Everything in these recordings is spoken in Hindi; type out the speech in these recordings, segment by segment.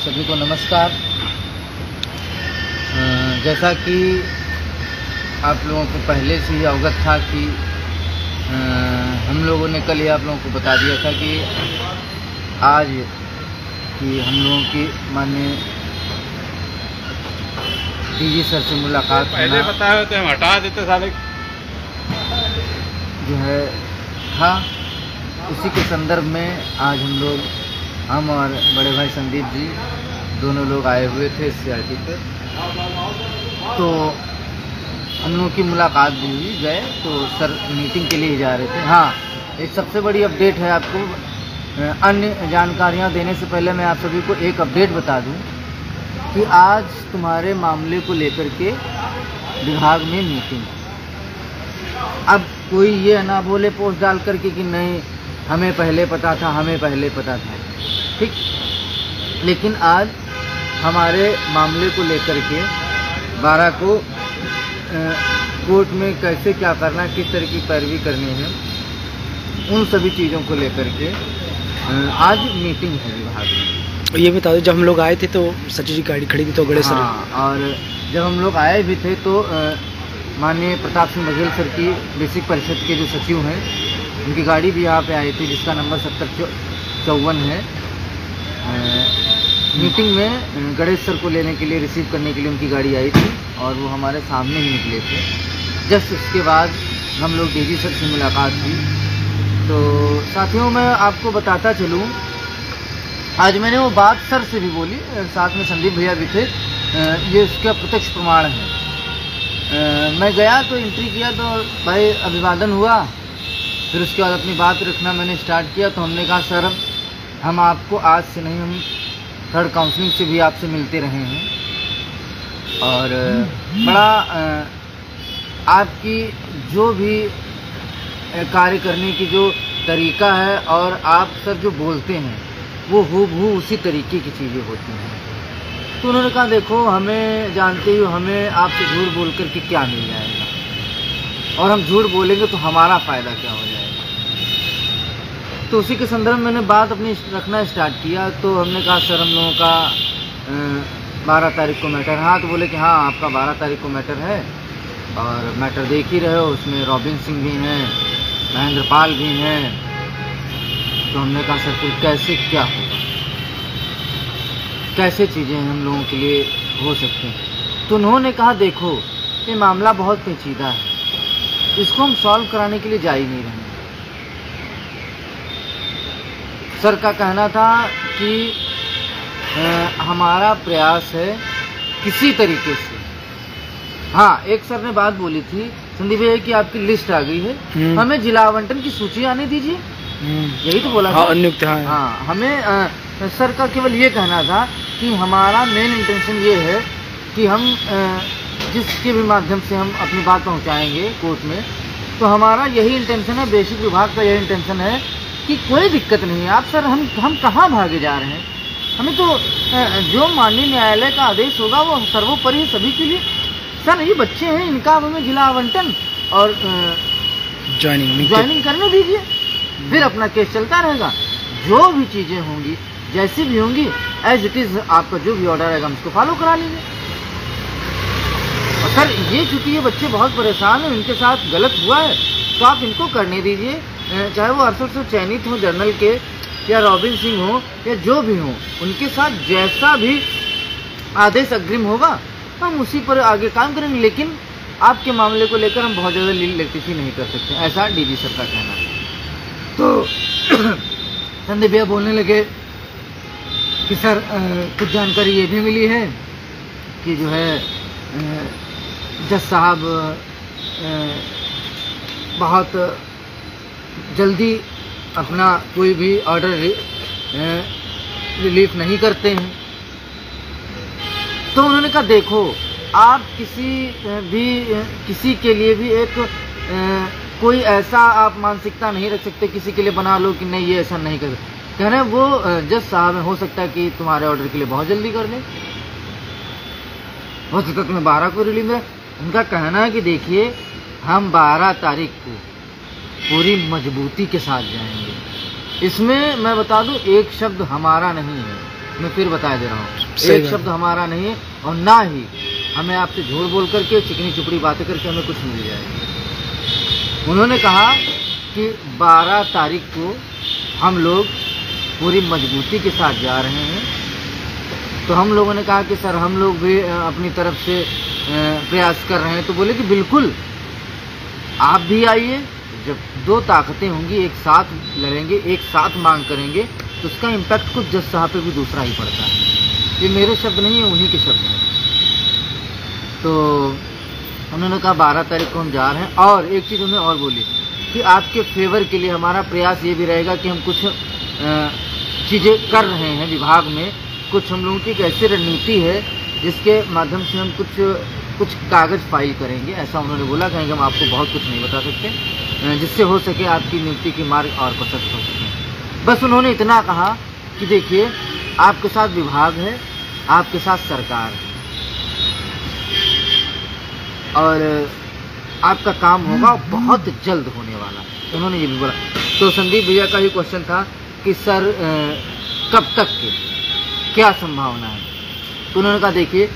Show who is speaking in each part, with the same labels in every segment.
Speaker 1: सभी को नमस्कार। जैसा कि आप लोगों को पहले से ही अवगत था कि हम लोगों ने कल ही आप लोगों को बता दिया था कि आज कि हम लोगों की माननीय डीजी सर से मुलाकात
Speaker 2: पहले बताया तो हम हटा देते साले
Speaker 1: जो है था। उसी के संदर्भ में आज हम और बड़े भाई संदीप जी दोनों लोग आए हुए थे CRT पे, तो हम लोगों की मुलाकात भी हुई। गए तो सर मीटिंग के लिए ही जा रहे थे। हाँ, एक सबसे बड़ी अपडेट है आपको। अन्य जानकारियाँ देने से पहले मैं आप सभी को एक अपडेट बता दूं कि आज तुम्हारे मामले को लेकर के विभाग में मीटिंग। अब कोई ये ना बोले पोस्ट डाल करके कि नहीं हमें पहले पता था, हमें पहले पता था, ठीक। लेकिन आज हमारे मामले को लेकर के 12 को कोर्ट में कैसे क्या करना, किस तरह की पैरवी करनी है, उन सभी चीज़ों को लेकर के आज मीटिंग है विभाग में।
Speaker 3: ये बता दो, जब हम लोग आए थे तो सचिव जी गाड़ी खड़ी थी तो गणेश सर।
Speaker 1: हाँ, और जब हम लोग आए भी थे तो माननीय प्रताप सिंह बघेल सर की बेसिक परिषद के जो सचिव हैं उनकी गाड़ी भी यहाँ पे आई थी, जिसका नंबर 7054 है। मीटिंग में गणेश सर को लेने के लिए, रिसीव करने के लिए उनकी गाड़ी आई थी और वो हमारे सामने ही निकले थे। जस्ट उसके बाद हम लोग डीजी सर से मुलाकात हुई। तो साथियों, मैं आपको बताता चलूँ, आज मैंने वो बात सर से भी बोली, साथ में संदीप भैया भी थे, ये उसका प्रत्यक्ष प्रमाण है। मैं गया तो एंट्री किया तो भाई अभिवादन हुआ, फिर उसके बाद अपनी बात रखना मैंने स्टार्ट किया। तो हमने कहा सर हम आपको आज से नहीं, हम थर्ड काउंसलिंग से भी आपसे मिलते रहे हैं और बड़ा आपकी जो भी कार्य करने की जो तरीका है और आप सर जो बोलते हैं वो हूबहू उसी तरीके की चीज़ें होती हैं। तो उन्होंने कहा देखो, हमें जानते हो, हमें आपसे झूठ बोल कर के क्या मिल जाएगा और हम झूठ बोलेंगे तो हमारा फ़ायदा क्या हो जाएगा। तो उसी के संदर्भ में मैंने बात अपनी रखना स्टार्ट किया। तो हमने कहा सर हम लोगों का 12 तारीख को मैटर। हाँ, तो बोले कि हाँ आपका 12 तारीख को मैटर है और मैटर देख ही रहे हो, उसमें रॉबिन सिंह भी हैं, महेंद्र पाल भी हैं। तो हमने कहा सर फिर कैसे क्या होगा, कैसे चीज़ें हम लोगों के लिए हो सकती हैं। तो उन्होंने कहा देखो ये मामला बहुत पेचीदा है, इसको हम सॉल्व कराने के लिए जा ही नहीं रहे। सर का कहना था कि हमारा प्रयास है किसी तरीके से। हाँ, एक सर ने बात बोली थी संदीप भैया की आपकी लिस्ट आ गई है, हमें जिला आवंटन की सूची आने दीजिए, यही तो बोला था। हाँ, हमें सर का केवल ये कहना था कि हमारा मेन इंटेंशन ये है कि हम जिसके भी माध्यम से हम अपनी बात पहुंचाएंगे कोर्ट में, तो हमारा यही इंटेंशन है, बेसिक विभाग का यही इंटेंशन है कि कोई दिक्कत नहीं है। आप सर हम कहाँ भागे जा रहे हैं, हमें तो जो माननीय न्यायालय का आदेश होगा वो सर्वोपरि सभी के लिए। सर ये बच्चे हैं, इनका हमें जिला आवंटन और ज्वाइनिंग करने दीजिए, फिर अपना केस चलता रहेगा। जो भी चीज़ें होंगी जैसी भी होंगी एज इट इज़, आपका जो भी ऑर्डर आएगा हम उसको फॉलो करा लीजिए। और सर ये चूँकि ये बच्चे बहुत परेशान हैं, इनके साथ गलत हुआ है तो आप इनको करने दीजिए, चाहे वो 68 चयनित हो जर्नल के या रॉबिन सिंह हो या जो भी हो, उनके साथ जैसा भी आदेश अग्रिम होगा हम उसी पर आगे काम करेंगे। लेकिन आपके मामले को लेकर हम बहुत ज़्यादा लेटिफी नहीं कर सकते, ऐसा डीजी सर का कहना है। तो संदीप भैया बोलने लगे कि सर कुछ जानकारी ये भी मिली है कि जो है जज साहब बहुत जल्दी अपना कोई भी ऑर्डर रिलीफ नहीं करते हैं। तो उन्होंने कहा देखो, आप किसी के लिए भी एक कोई ऐसा आप मानसिकता नहीं रख सकते किसी के लिए बना लो कि नहीं ये ऐसा नहीं कर सकते। कह रहे हैं वो जज साहब हो सकता है कि तुम्हारे ऑर्डर के लिए बहुत जल्दी कर दें, हो सकता है तुम्हें 12 को रिलीज है। उनका कहना है कि देखिए हम 12 तारीख को पूरी मजबूती के साथ जाएंगे। इसमें मैं बता दूं एक शब्द हमारा नहीं है, मैं फिर बता दे रहा हूँ,
Speaker 3: सही
Speaker 1: एक
Speaker 3: बात।
Speaker 1: शब्द हमारा नहीं है और ना ही हमें आपसे झूठ बोल करके चिकनी चुपड़ी बातें करके हमें कुछ मिल जाएगी। उन्होंने कहा कि 12 तारीख को हम लोग पूरी मजबूती के साथ जा रहे हैं। तो हम लोगों ने कहा कि सर हम लोग भी अपनी तरफ से प्रयास कर रहे हैं। तो बोले कि बिल्कुल आप भी आइए, जब दो ताकतें होंगी एक साथ लड़ेंगे, एक साथ मांग करेंगे, तो उसका इम्पैक्ट कुछ जज साहब पे भी दूसरा ही पड़ता है। ये मेरे शब्द नहीं है, उन्हीं के शब्द हैं। तो उन्होंने कहा 12 तारीख को हम जा रहे हैं। और एक चीज़ उन्होंने और बोली कि आपके फेवर के लिए हमारा प्रयास ये भी रहेगा कि हम कुछ चीज़ें कर रहे हैं विभाग में, कुछ हम लोगों की एक ऐसी रणनीति है जिसके माध्यम से हम कुछ कागज़ फाइल करेंगे, ऐसा उन्होंने बोला। कहेंगे हम आपको बहुत कुछ नहीं बता सकते, जिससे हो सके आपकी नियुक्ति की मार्ग और प्रशस्त हो सके। बस उन्होंने इतना कहा कि देखिए आपके साथ विभाग है, आपके साथ सरकार है और आपका काम होगा बहुत जल्द होने वाला है। उन्होंने ये भी बोला। तो संदीप भैया का ही क्वेश्चन था कि सर कब तक के क्या संभावना है। तो उन्होंने कहा देखिए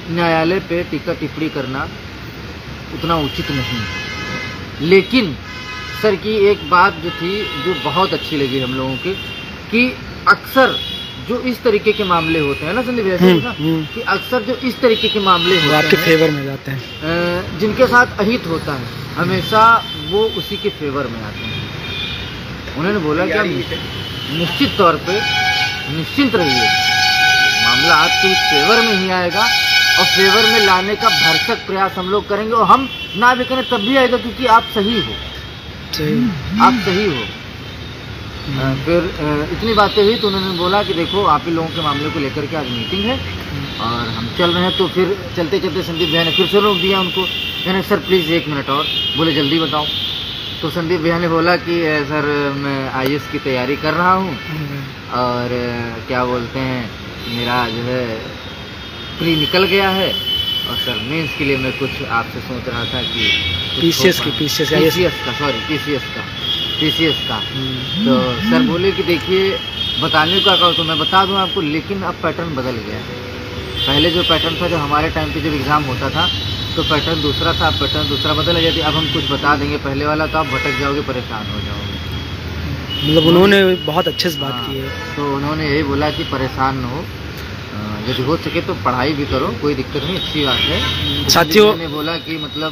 Speaker 1: न्यायालय पे टीका टिप्पणी करना उतना उचित नहीं है, लेकिन सर की एक बात जो थी जो बहुत अच्छी लगी हम लोगों के, कि अक्सर जो इस तरीके के मामले होते हैं ना संदीप भैया, कि अक्सर जो इस तरीके के मामले होते हैं
Speaker 3: आपके फेवर में जाते हैं,
Speaker 1: जिनके साथ अहित होता है हमेशा वो उसी के फेवर में आते हैं। उन्होंने बोला कि आप निश्चित तौर पे निश्चिंत रहिए, मामला आपके फेवर में ही आएगा और फेवर में लाने का भरसक प्रयास हम लोग करेंगे। और हम ना भी करें तब भी आएगा क्योंकि आप सही हो, आप सही हो। फिर इतनी बातें हुई तो उन्होंने बोला कि देखो आप ही लोगों के मामले को लेकर के आज मीटिंग है और हम चल रहे हैं। तो फिर चलते चलते संदीप भैया ने फिर से रोक दिया उनको। मैंने सर प्लीज़ 1 मिनट और, बोले जल्दी बताओ। तो संदीप भैया ने बोला कि सर मैं IAS की तैयारी कर रहा हूँ और क्या बोलते हैं मेरा जो है प्री निकल गया है और सर मेंस के लिए मैं कुछ आपसे सोच रहा था कि
Speaker 3: PCS
Speaker 1: का। तो सर बोले कि देखिए बताने का कहो तो मैं बता दूं आपको, लेकिन अब पैटर्न बदल गया है। पहले जो पैटर्न था, जो हमारे टाइम पे जब एग्ज़ाम होता था तो पैटर्न दूसरा था, अब पैटर्न दूसरा बदल गया। अब हम कुछ बता देंगे पहले वाला तो आप भटक जाओगे, परेशान हो जाओगे।
Speaker 3: मतलब उन्होंने बहुत अच्छे से बात की है।
Speaker 1: तो उन्होंने यही बोला कि परेशान न हो, यदि हो सके तो पढ़ाई भी करो, कोई दिक्कत नहीं, अच्छी बात है।
Speaker 3: साथियों
Speaker 1: ने बोला कि मतलब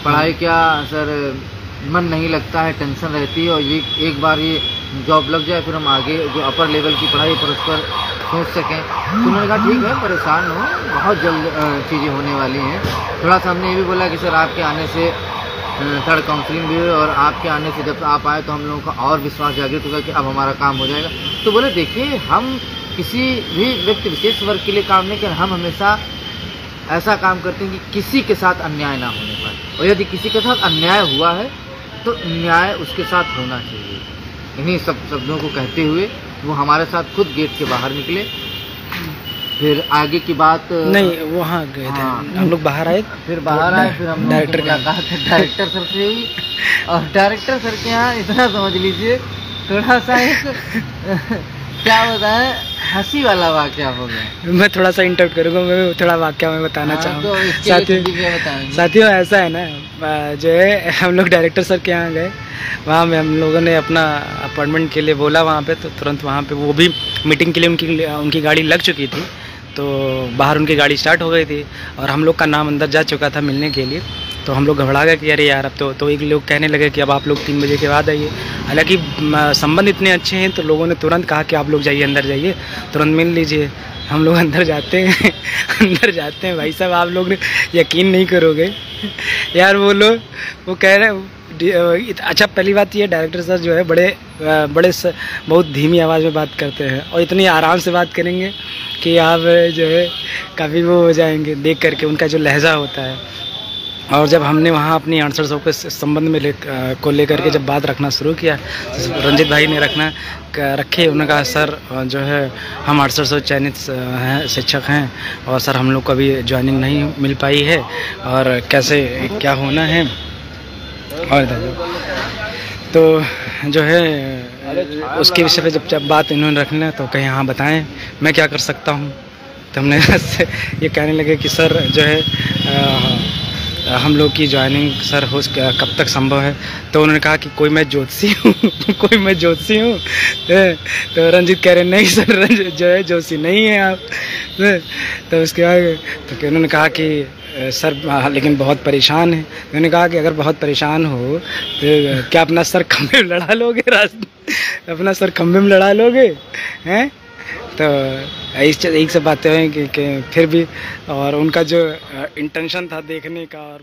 Speaker 1: पढ़ाई क्या सर, मन नहीं लगता है, टेंशन रहती है और ये एक बार ये जॉब लग जाए फिर हम आगे जो अपर लेवल की पढ़ाई पर उस पर सोच सकें। तो उन्होंने कहा ठीक है परेशान हो, बहुत जल्द चीज़ें होने वाली हैं। थोड़ा सा हमने ये भी बोला कि सर आपके आने से थर्ड काउंसलिंग भी हुई और आपके आने से जब आप आए तो हम लोगों का और विश्वास जागृत होगा कि अब हमारा काम हो जाएगा। तो बोले देखिए हम किसी भी व्यक्ति विशेष वर्ग के लिए काम नहीं कर, हम हमेशा ऐसा काम करते हैं कि किसी के साथ अन्याय ना होने पाए, और यदि किसी के साथ अन्याय हुआ है तो न्याय उसके साथ होना चाहिए। इन्हीं सब शब्दों को कहते हुए वो हमारे साथ खुद गेट के बाहर निकले। फिर आगे की बात
Speaker 3: नहीं, वहाँ गए थे हम लोग, बाहर आए,
Speaker 1: फिर बाहर आए, फिर हम
Speaker 3: डायरेक्टर
Speaker 1: डायरेक्टर सर से हुई। और डायरेक्टर सर के यहाँ इतना समझ लीजिए थोड़ा सा एक क्या बताएं हंसी वाला वाकया हो गया। मैं
Speaker 3: थोड़ा सा इंटरप्ट करूँगा, मैं थोड़ा वाकया मैं बताना चाहूँगा।
Speaker 1: तो
Speaker 3: साथियों ऐसा है ना, जो है हम लोग डायरेक्टर सर के यहाँ गए, वहाँ में हम लोगों ने अपना अपॉइंटमेंट के लिए बोला वहाँ पे, तो तुरंत वहाँ पे वो भी मीटिंग के लिए उनकी गाड़ी लग चुकी थी, तो बाहर उनकी गाड़ी स्टार्ट हो गई थी और हम लोग का नाम अंदर जा चुका था मिलने के लिए। तो हम लोग घबरा गए कि अरे यार अब तो एक लोग कहने लगे कि अब आप लोग 3 बजे के बाद आइए। हालांकि संबंध इतने अच्छे हैं तो लोगों ने तुरंत कहा कि आप लोग जाइए, अंदर जाइए, तुरंत मिल लीजिए। हम लोग अंदर जाते हैं अंदर जाते हैं, भाई साहब आप लोग यकीन नहीं करोगे यार, वो कह रहे अच्छा पहली बात ये डायरेक्टर सर जो है बड़े बहुत धीमी आवाज़ में बात करते हैं और इतनी आराम से बात करेंगे कि आप जो है काफ़ी वो हो जाएंगे देख करके उनका जो लहजा होता है। और जब हमने वहाँ अपनी 6800 के संबंध में लेकर के जब बात रखना शुरू किया, तो रंजित भाई ने रखे, उन्होंने कहा सर जो है हम 6800 चयनित हैं शिक्षक हैं और सर हम लोग को अभी ज्वाइनिंग नहीं मिल पाई है और कैसे क्या होना है। और तो जो है उसके विषय पे जब बात इन्होंने रखना तो कहीं हाँ बताएं, मैं क्या कर सकता हूँ। तो हमने ये कहने लगे कि सर जो है हम लोग की ज्वाइनिंग सर हो कब तक संभव है। तो उन्होंने कहा कि कोई मैं ज्योतिषी हूँ कोई मैं ज्योतिषी हूँ। तो रंजीत कह रहे नहीं सर रंजीत जो है ज्योतिषी नहीं है आप। तो उसके बाद तो उन्होंने कहा कि सर लेकिन बहुत परेशान है। मैंने कहा कि अगर बहुत परेशान हो तो क्या अपना सर खंभे में लड़ा लोगे, अपना सर खंभे में लड़ा लोगे हैं। तो एक सब बातें हैं कि फिर भी, और उनका जो इंटेंशन था देखने का और